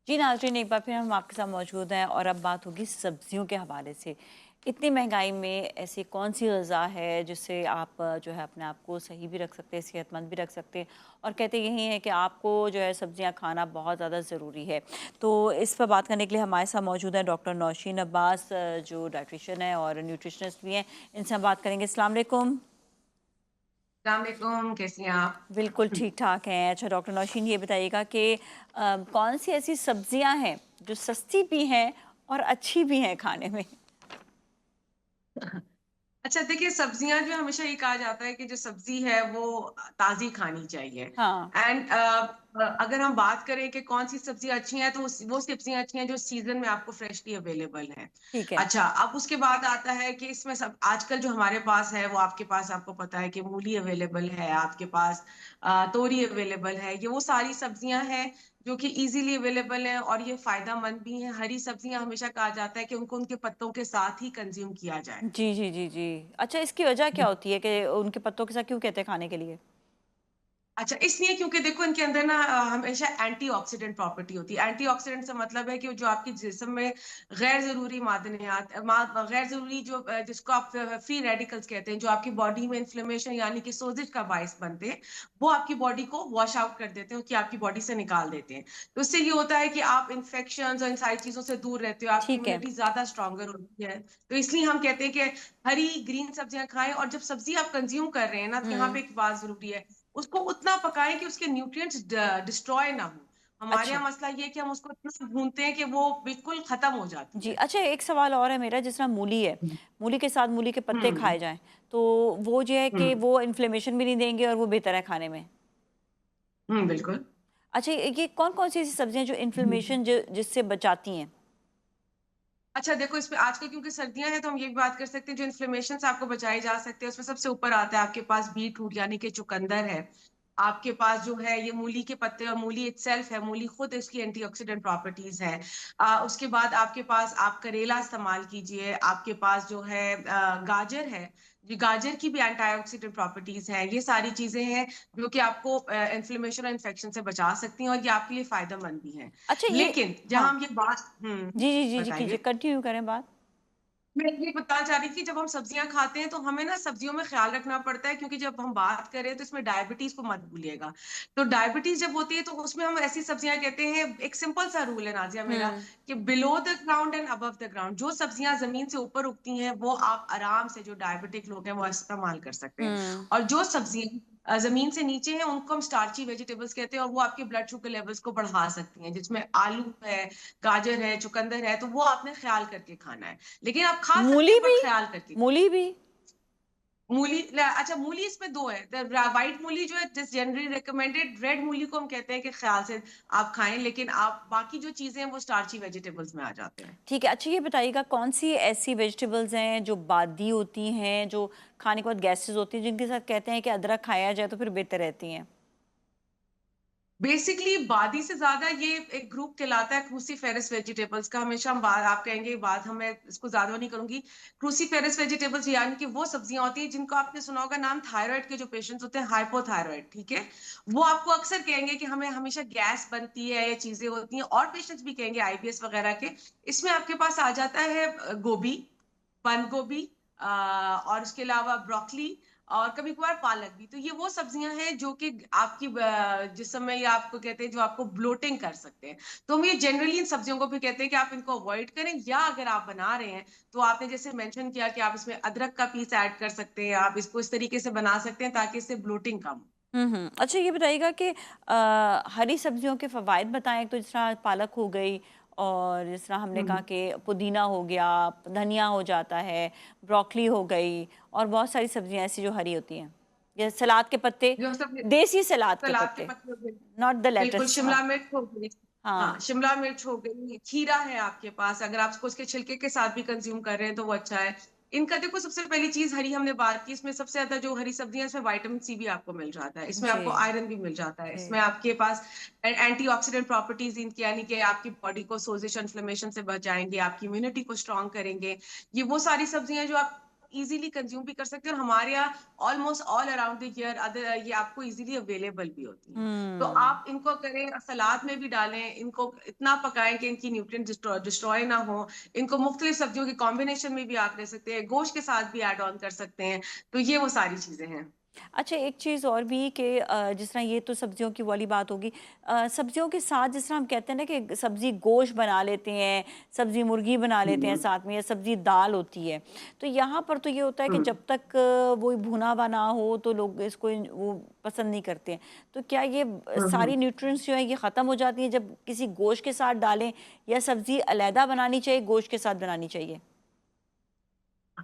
जी नाज़रीन, एक बार फिर हम आपके साथ मौजूद हैं और अब बात होगी सब्जियों के हवाले से। इतनी महंगाई में ऐसी कौन-सी ग़िज़ा है जिससे आप जो है अपने आप को सही भी रख सकते हैं, सेहतमंद भी रख सकते हैं और कहते यही हैं कि आपको जो है सब्जियाँ खाना बहुत ज़्यादा ज़रूरी है। तो इस पर बात करने के लिए हमारे साथ मौजूद हैं डॉक्टर नौशीन अब्बास, जो डायटीशियन है और न्यूट्रिशनिस्ट भी हैं। इनसे हम बात करेंगे। अस्सलाम वालेकुम। अस्सलाम वालेकुम, कैसी हैं आप? बिल्कुल ठीक-ठाक हैं। अच्छा डॉक्टर नौशीन, ये बताइएगा कि कौन-सी ऐसी सब्जियाँ हैं जो सस्ती भी हैं और अच्छी भी हैं खाने में? अच्छा देखिए, सब्जियाँ जो हमेशा ये कहा जाता है कि जो सब्ज़ी है वो ताज़ी खानी चाहिए। हाँ, एंड अगर हम बात करें कि कौन-सी सब्ज़ियाँ अच्छी हैं, तो वो सब्ज़ियाँ अच्छी हैं जो सीज़न में आपको फ्रेशली अवेलेबल हैं। ठीक है। अच्छा, अब उसके बाद आता है कि इसमें सब आजकल जो हमारे पास है, वो आपके पास आपको पता है कि मूली अवेलेबल है, आपके पास तोरी अवेलेबल है। ये वो सारी सब्जियाँ हैं जो कि ईज़िली अवेलेबल हैं और ये फ़ायदेमंद भी हैं। हरी सब्जियाँ हमेशा कहा जाता है कि उनको उनके पत्तों के साथ ही कंज़्यूम किया जाए। जी, जी, जी, जी। अच्छा, इसकी वजह क्या होती है कि उनके पत्तों के साथ क्यों कहते हैं खाने के लिए? अच्छा, इसलिए क्योंकि देखो इनके अंदर ना हमेशा एंटीऑक्सीडेंट प्रॉपर्टी होती है। एंटीऑक्सीडेंट से मतलब है कि जो आपके जिस्म में गैर ज़रूरी मादनियात गैर ज़रूरी जो जिसको आप फ्री रेडिकल्स कहते हैं, जो आपकी बॉडी में इन्फ्लेमेशन यानी कि सोज़िश का बायस बनते हैं, वो आपकी बॉडी को वॉश आउट कर देते हैं, कि आपकी बॉडी से निकाल देते हैं। तो इससे ये होता है कि आप इन्फेक्शंस और इन सारी चीज़ों से दूर रहते हो, आपकी ठीक है। इम्यूनिटी ज़्यादा स्ट्रॉन्गर होती है। तो इसलिए हम कहते हैं कि हरी ग्रीन सब्जियाँ खाएँ और जब सब्ज़ी आप कंज़्यूम कर रहे हैं ना, तो यहाँ पे हुँ, एक बात ज़रूरी है, उसको उतना पकाएँ कि उसके न्यूट्रिएंट्स डिस्ट्रॉय ना हो। हमारे अच्छा। यहाँ मसला ये है कि हम उसको इतना भूनते हैं कि वो बिल्कुल खत्म हो जाती जी, है। अच्छा एक सवाल और है मेरा। जिस तरह मूली है, हुँ। मूली के साथ मूली के पत्ते हुँ, खाए जाएँ, तो वो जो है कि हुँ, वो इन्फ्लेमेशन भी नहीं देंगे और वो बेहतर है खाने में? हुँ, बिल्कुल। अच्छा, ये कौन-कौन सी ऐसी सब्जियाँ जो हुँ। इन्फ्लेमेशन जिससे बचाती हैं? अच्छा देखो, इसमें आजकल क्योंकि सर्दियाँ हैं तो हम ये भी बात कर सकते हैं जो इन्फ्लेमेशन से आपको बचाए जा सकते हैं, उसमें सबसे ऊपर आता है आपके पास बीटरूट यानी कि चुकंदर है। आपके पास जो है ये मूली के पत्ते और मूली इटसेल्फ है, मूली खुद इसकी एंटीऑक्सीडेंट प्रॉपर्टीज़ है। उसके बाद आपके पास आप करेला इस्तेमाल कीजिए, आपके पास जो है गाजर है, ये गाजर की भी एंटीऑक्सीडेंट प्रॉपर्टीज़ हैं। ये सारी चीज़ें हैं जो कि आपको इन्फ्लेमेशन और इन्फेक्शन से बचा सकती हैं और ये आपके लिए फ़ायदेमंद भी हैं। अच्छा ये लेकिन जहाँ हाँ। हम ये बात जी, जी, जी, जी, कीजिए, बताइए? कंटिन्यू करें बात। मैं ये बताना चाह रही थी कि जब हम सब्जियाँ खाते हैं तो हमें ना सब्जियों में ख़्याल रखना पड़ता है, क्योंकि जब हम बात करें तो इसमें डायबिटीज़ को मत भूलिएगा। तो डायबिटीज़ जब होती है तो उसमें हम ऐसी सब्जियाँ कहते हैं, एक सिंपल सा रूल है नाज़िया मेरा, हुँ, कि below the ground and above the ground, जो सब्जियाँ ज़मीन से ऊपर उगती हैं वो आप आराम से, जो डायबिटिक लोग हैं वो इस्तेमाल कर सकते हैं। हुँ, और जो सब्जियाँ ज़मीन से नीचे हैं उनको हम स्टार्ची वेजिटेबल्स कहते हैं और वो आपके ब्लड शुगर लेवल्स को बढ़ा सकती हैं। जिसमें आलू है, गाजर है, चुकंदर है, तो वो आपने ख़्याल करके खाना है। लेकिन आप खा सकते मूली हैं, बट भी? ख़्याल करके। मूली भी? मूली ल अच्छा, मूली इसमें 2 है। व्हाइट मूली जो है जस्ट जनरली रिकमेंडेड, रेड मूली को हम कहते हैं कि ख़्याल से आप खाएँ, लेकिन आप बाकी जो चीज़ें हैं वो स्टार्ची वेजिटेबल्स में आ जाते हैं। ठीक है। अच्छा ये बताइएगा कौन-सी ऐसी वेजिटेबल्स हैं जो बादी होती हैं, जो खाने के बाद गैसेज़ होती हैं, जिनके साथ कहते हैं कि अदरक खाया जाए तो फिर बेहतर रहती हैं? बेसिकली बादी से ज़्यादा ये एक ग्रुप कहलाता है क्रूसीफेरस वेजिटेबल्स का। हमेशा हम बात आप कहेंगे, ये बात हम मैं इसको ज़्यादा नहीं करूँगी। क्रूसीफेरस वेजिटेबल्स यानी कि वो सब्जियाँ होती हैं जिनको आपने सुना होगा नाम, थायरॉइड के जो पेशेंट्स होते हैं, हाइपोथायरॉइड, ठीक है? वो आपको अक्सर कहेंगे कि हमें हमेशा गैस बनती है, ये चीज़ें होती हैं, और पेशेंट्स भी कहेंगे आईबीएस वगैरह के। इसमें आपके पास आ जाता है गोभी, बंद गोभी, और उसके अलावा ब्रोकली और कभी-कभार पालक भी। तो ये वो सब्जियाँ हैं जो कि आपकी जिस समय ये आपको कहते हैं जो आपको ब्लोटिंग कर सकते हैं। तो हम ये जनरली इन सब्जियों को भी कहते हैं कि आप इनको अवॉइड करें, या अगर आप बना रहे हैं, तो आपने जैसे मेंशन किया कि आप इसमें अदरक का पीस ऐड कर सकते हैं, आप इसको इस तरीके से बना सकते हैं ताकि इससे ब्लोटिंग कम हो। हुँ, हुँ। अच्छा ये बताइएगा कि हरी सब्जियों के फ़वाइद बताएँ, तो जिस तरह पालक हो गई और जिस तरह हमने कहा हुँ। कि पुदीना हो गया, धनिया हो जाता है, ब्रोकली हो गई और बहुत सारी सब्जियाँ ऐसी जो हरी होती हैं। या सलाद के पत्ते, जो सब देसी सलाद के सलाद के पत्ते, पत्ते हो गए, नॉट द बिल्कुल, लेट्स। हाँ, शिमला मिर्च हो गई। हाँ, हाँ। शिमला मिर्च हो गई, खीरा है आपके पास, अगर आप उसको उसके छिलके के साथ भी कंज़्यूम कर रहे हैं तो वो अच्छा है। इनका देखो, सबसे पहली चीज़ हरी हमने बात की, इसमें सबसे ज़्यादा जो हरी सब्जियाँ हैं इसमें विटामिन सी भी आपको मिल जाता है, इसमें जी, आपको आयरन भी मिल जाता है, इसमें जी। आपके पास एंटीऑक्सीडेंट प्रॉपर्टीज़ इनकी, यानी कि आपकी बॉडी को सोज़िश, इन्फ्लेमेशन से बचाएँगे, आपकी इम्यूनिटी को स्ट्रॉन्ग करेंगे। ये वो सारी सब्जियाँ हैं जो आप इजीली कंज्यूम भी कर सकते हैं, और हमारे यहाँ almost all around the year other ये आपको इजीली अवेलेबल भी होती हैं। तो हम्म। आप इनको करें, सलाद में भी डालें, इनको इतना पकाएं कि इनकी न्यूट्रिएंट डिस्ट्रॉय ना हो। इनको मुख्तलिफ सब्जियों के कॉम्बिनेशन में भी आप ले सकते हैं, गोश्त के साथ भी ऐड ऑन कर सकते हैं। तो ये वो सारी चीजें हैं। अच्छा, एक चीज़ और भी कि जिस तरह ये तो सब्जियों की वाली बात होगी, सब्जियों के साथ जिस तरह हम कहते हैं ना कि सब्जी गोश्त बना लेते हैं, सब्जी मुर्गी बना लेते हैं हम्म। साथ में, या सब्जी दाल होती है, तो यहाँ पर तो ये होता है कि हम्म। जब तक वो भुना बना हो तो लोग इसको वो पसंद नहीं करते हैं। तो क्या ये हम्म। सारी न्यूट्रिएंट्स जो है ये ख़त्म हो जाती हैं जब किसी गोश्त के साथ डालें, या सब्जी अलहदा बनानी चाहिए, गोश्त के साथ बनानी चाहिए?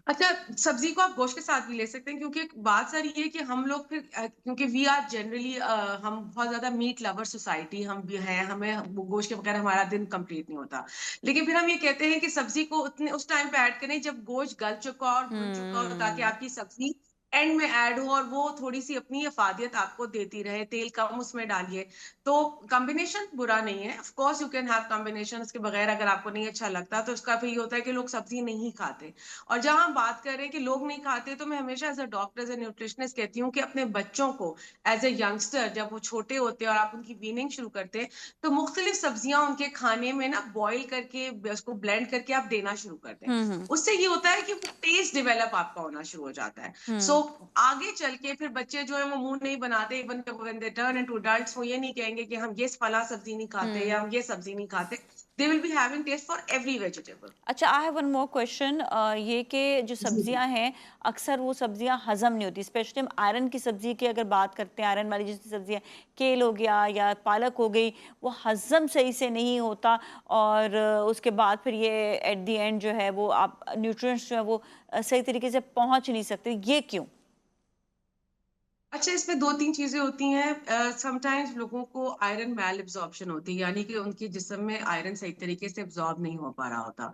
अच्छा, सब्जी को आप गोश्त के साथ भी ले सकते हैं, क्योंकि एक बात सारी ये है कि हम लोग फिर क्योंकि वी आर जनरली हम बहुत ज्यादा मीट लवर सोसाइटी हम भी हैं, हमें गोश्त के बगैर हमारा दिन कंप्लीट नहीं होता। लेकिन फिर हम ये कहते हैं कि सब्जी को उतने उस टाइम पे ऐड करें जब गोश्त गल चुका हो और भुन चुका हो, ताकि हम्म। आपकी सब्जी एंड में ऐड हो और वो थोड़ी सी अपनी अफादियत आपको देती रहे। तेल कम उसमें डालिए। तो कॉम्बिनेशन बुरा नहीं है, of course you can have combination, उसके बगैर अगर आपको नहीं अच्छा लगता तो उसका फिर ये होता है कि लोग सब्जी नहीं खाते। और जहां हम बात करें कि लोग नहीं खाते, तो मैं हमेशा as a doctor, as a nutritionist कहती हूँ कि अपने बच्चों को एज ए यंगस्टर जब वो छोटे होते हैं और आप उनकी वीनिंग शुरू करते हैं, तो मुख्तलिफ सब्जियां उनके खाने में ना बॉईल करके उसको ब्लेंड करके आप देना शुरू कर दें। हम्म। उससे ये होता है कि वो टेस्ट डेवलप आपका होना शुरू हो जाता है। सो हम्म। आगे चल के फिर बच्चे जो है वो मुंह नहीं बनाते, even when they turn into adults वो ये नहीं कहेंगे कि हम ये फला सब्जी नहीं खाते या हम्म। हम ये सब्जी नहीं खाते। They will be having taste for every vegetable. अच्छा, I have one more question, ये कि जो जी जी। सब्जियां हैं, अक्सर वो सब्जियां हजम नहीं होती, स्पेशली हम आयरन की सब्जी की अगर बात करते हैं, आयरन वाली जैसी सब्जियां, केल हो गया या पालक हो गई, वो हजम सही से नहीं होता, और उसके बाद फिर ये एट द एंड जो है वो आप न्यूट्रिएंट्स जो है वो सही तरीके से पहुंच नहीं सकते, ये क्यों? अच्छा, इसमें दो तीन चीजें होती हैं। समटाइम्स लोगों को आयरन मैल एब्जॉर्प्शन होती है, यानी कि उनके जिस्म में आयरन सही तरीके से एब्जॉर्ब नहीं हो पा रहा होता।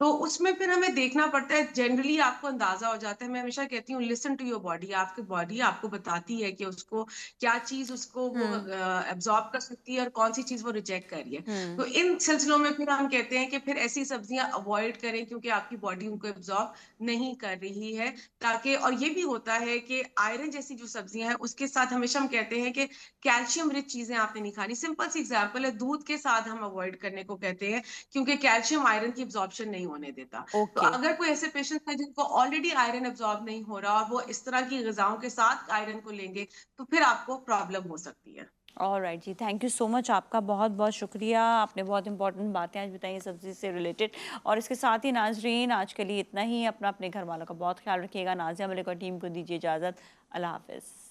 तो उसमें फिर हमें देखना पड़ता है। जनरली आपको अंदाजा हो जाता है। मैं हमेशा कहती हूँ लिसन टू योर बॉडी। आपकी बॉडी आपको बताती है कि उसको क्या चीज उसको वो हम्म। एब्जॉर्ब कर सकती है और कौन सी चीज वो रिजेक्ट कर रही है। हम्म। तो इन सिलसिलों में फिर हम कहते हैं कि फिर ऐसी सब्जियां अवॉइड करें, क्योंकि आपकी बॉडी उनको एब्जॉर्ब नहीं कर रही है। ताकि और ये भी होता है कि आयरन जैसी जो सब्जियां हैं उसके साथ हमेशा हम कहते हैं कि कैल्शियम रिच चीजें आपने नहीं खानी। सिंपल सी एग्जांपल है, दूध के साथ हम अवॉइड करने को कहते हैं, क्योंकि कैल्शियम आयरन की एब्जॉर्प्शन नहीं होने देता। तो ओके। अगर कोई ऐसे पेशेंट है जिनको ऑलरेडी आयरन एब्जॉर्ब नहीं हो रहा और वो इस तरह की गजाओं के साथ आयरन को लेंगे, तो फिर आपको प्रॉब्लम हो सकती है। Alright ji, thank you so much, आपका बहुत बहुत शुक्रिया, आपने बहुत इंपॉर्टेंट बातें आज बताई हैं सब्जी से रिलेटेड। और इसके साथ ही नाजरीन, आज के लिए इतना ही। अपना अपने घर वालों का बहुत ख्याल रखिएगा। नाज़िया मलिक और टीम को दीजिए इजाज़त। अल्लाह हाफ़िज़।